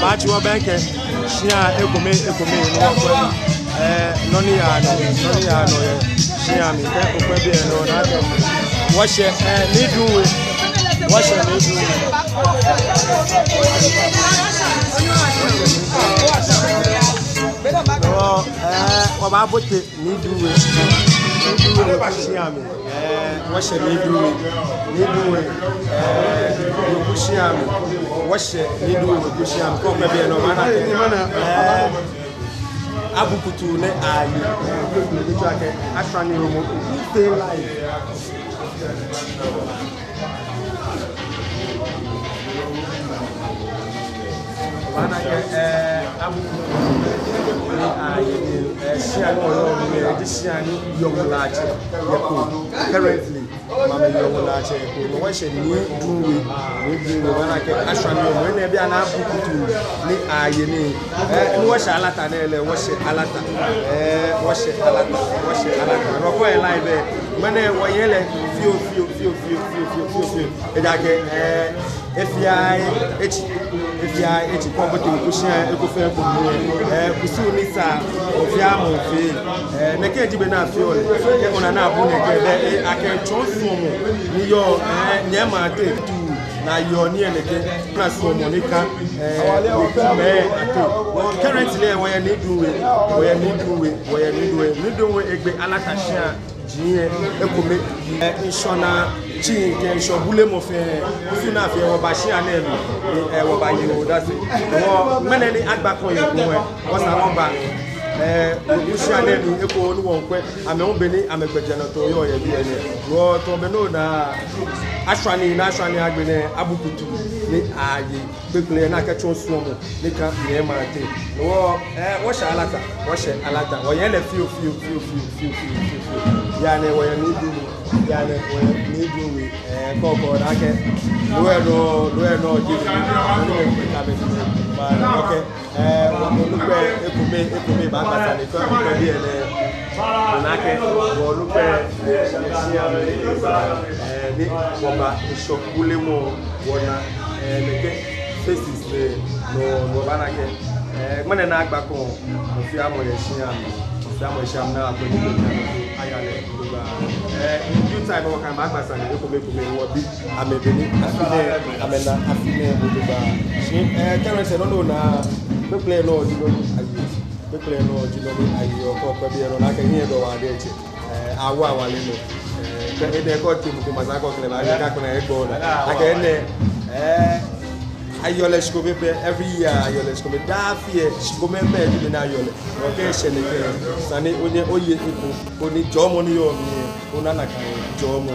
bachi wa benke shia ekome no kwa noni ya no ye shia mi ke okwe bi no na ke wo hye ni duwe wo hye ni duwe no wa ba bote ni duwe shia mi wo hye ni duwe kushia mi wo hye ni duwe kushia mi ko okwe bi no na ke abukutu ne ayi kutu ake asrani romo stay live wana ke abukutu ne ayi shia no yo ne shia ni yomulache yeko currently mama yomulache yeko no wo hye ni duwe wana ke asrani romo ne bia na abukutu ne ayi ni wo hye alata na ele wo hye alata wo hye alata no ko e live mane wo yele fio edage FBI echi kombote kushia ekofe ko kusu ni sa ofia mo fe ne ke dibe na fio le ona na abu ne ke ake chonsu mo ni yo nyema te tu na yo ni eleke na so mo ni ka me ato currently wo ye ni duwe egbe alatashia jiye ekome inshona chi ke shobule mo fe fina fe wo ba shia na elu wo ba yi o dase wo meneni agba kon ye kun wo sa won ba shia na elu eko ni won kwe ame won beni ame gbejana to yo ye bi ene wo to be no na ashwani agbene abukutu ni aye gbegble na ke chon suo mo ni ka ni ma te wo sha alata wo ye le fio yani wo ye ni du we koko na ke lo no ji ni ka be ma okay wo lu pe ekome ba ka sa ni ko bi ene na ke wo lu pe ni woba ishokule mo wona leke faces no bana ke mane na agba ko fi amo ye shia na akoni ko ayale gba you time wo kan ba gba san e ko me wo bi amebeni afine gba shi current no na me play no jilo ayi o ko bi ero na ke yin do wa de che awa le no ede ko ti mu ma sa ko kle ba ka ko na e go na akene ayole skobe every year ayole skobe da fie skobe me bi na ayole o ke shele ke sani onye oye iko oni jomo ni yo mi ona na kan jomo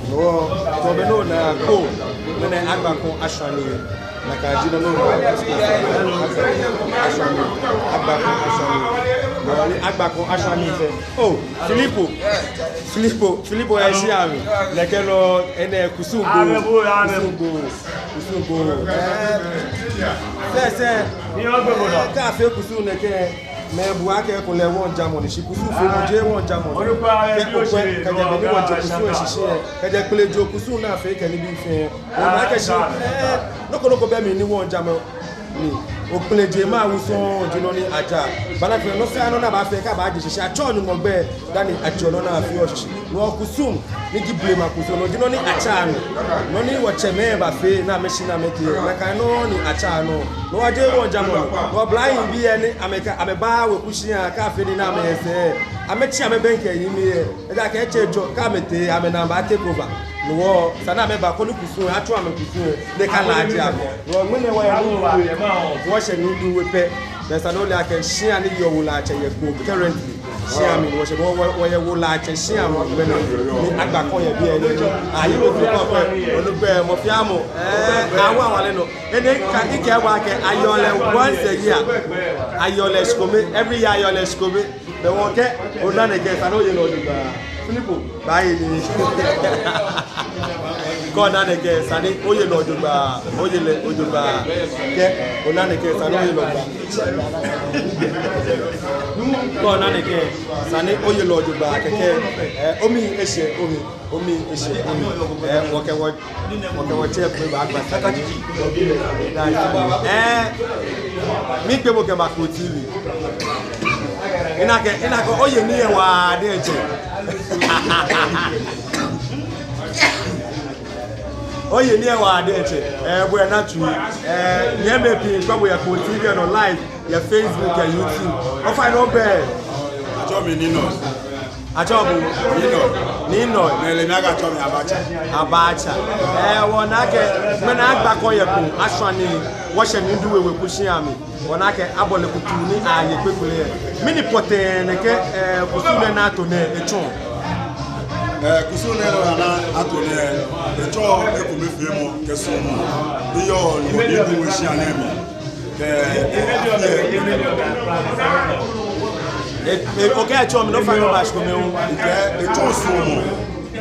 no to be no na ko me agba ko ashani na ka jino no ashani agba ko ashani fe oh Filippo ya shiami lekelo ene kusungo sese ni ogbo na ka fe kusu neke me bu ake ko le won jamo ni kusu fe mo je won jamo ke ko ka je be ni won je kusu sisi ka je pele jo kusu na fe ke ni bi fe o na ke shi noko be mi ni won jamo ni o pele je ma wu so jino ni aja bana fe no fe ano na ba fe ka ba je sisi acho ni mo gbe dani acho no na fe o sisi no kusum ni gi blame akuso no jino ni acha no ni wo cheme ba fe na me shi na me ke na ka no ni acha no waje won jamo no blind bi ene ameka ameba we kushia ka fe ni na me se amechi amebenke yi mi e da ka echejo ka mete amena ba take over no sana me ba ko ni kusu acho amekusu de ka laje am no mune wa ya wo she ni du we pe there sana ole aka shia ni yo wula ache ye go currently shia mi wo she wo ye wula ache shia mo be no ni agba kon ye bi ene ayi lo fi ko pe olugbe mo fi amo awa wale no ene ka ike wa ke ayole once a year ayole skome every year ayole skome be won ke ona ne ke sana oye no digba Filippo bayi ni kona ne ke sani oye no digba oye le ojugba ke ona ne ke sani oye no digba kona ne ke sani oye lo digba keke omi ese woke wo che pe ba gba Mi Kpone ke Makro TV. Ina ko oye ni e wa de eje. Oye ni e wa de eje. Bo na tu. Nye me pi Kpone ya Kpone TV no live, ya Facebook, ya YouTube. O fa no be. Ajo mi Nino. Ajo bu Nino. Mele mi aga ajo mi Abacha. Wona ke me na agba ko ye ko aswani wo hye ni ndu wewe kushi ami. Wona ke abole kutu ni aye pekule. Mini poten ke kusune na to ne echon. Kusune na ato ne echon e ko me fe mo ke so mo. Ni yo ni ndu we shi anemi. Okay, I told me no final match for me.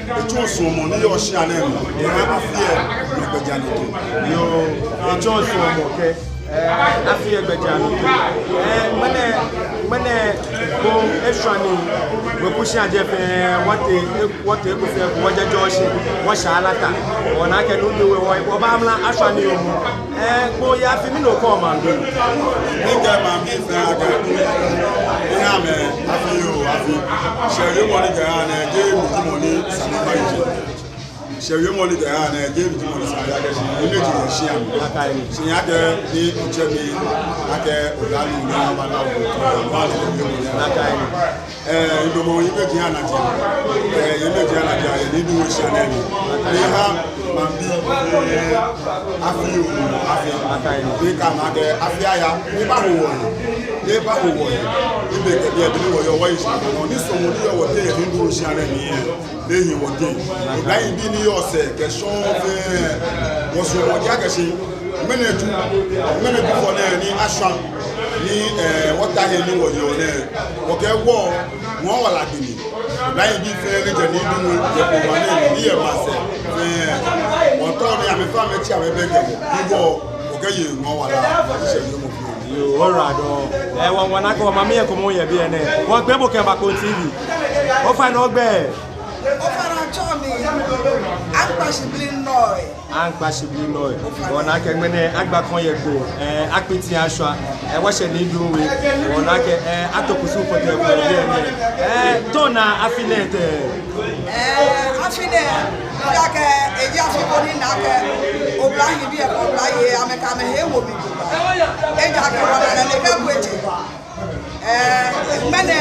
The two sumo ni yo shi anem. E ma afie no gbejani to. Yo, the two sumo, okay. Afie gbejani to. Mene go extrani we push aje fe what e go fe wo je joshi wo sha alaka ona ke no do we wo ba amla extrani yo mu go ya fi mi no ko ma do Ni ke ma mi fe aga ina me afi shere mo ni ga na je mi mo ni sanaba yi shere mo ni ga na je mi mo ni sanaba ga shi imeji ye shi am shi ya de ni uche mi ake olalu ni abana wo ba le mi na kai ndo mo imeji ana je imeji ana je ni du wo shi ana ni ha ma bi afi ni ka ma ge afi aya ni ba wo ibe ke bi e bi wo yo wo yi shi ni so mo ni yo wo te ye ni du wo shi ana ni lẹ́yìn wọ̀dé láyìn bí ní ọ̀sẹ̀ kẹsàn fẹ́ wọ́sùn wọ̀dé àkẹsẹ̀ mẹ́nẹ̀tù fọ́ náà ní aṣọ ní wọ́tàhẹ́ ní wọ̀yẹ̀ ọ̀nà wọ̀kẹ́ wọ́ wọ́n wà lágbìnì láyìn bí fẹ́ níjẹ̀ ní ìdúnwó yẹ̀pọ̀ wà náà ní ẹ̀màṣẹ̀ fẹ́ ọ̀tọ́ ní àmẹ́fà mẹ́tí àwẹ́bẹ́gẹ̀ níwọ̀ wọ̀kẹ́ yẹ wọ́n wà láṣẹ̀ yóò Orado. Wọn akọ mami e ko mo ye bi ene. Wọ́n gbe bo ke Makro TV. O fa no gbe. O fara chomi. Agba shibli noi. Wọ́n akẹ gbene agba kan ye go. Apiti aso. Wo se ni duwe. Wọ́n akẹ atokusu ko te ko bi ene. To na afinete. Afine. Ya ke eji afiboni na ke oblahi bi e ko oblahi ameka me he wo bi. Eja ke wona na ne ke bueche. Mene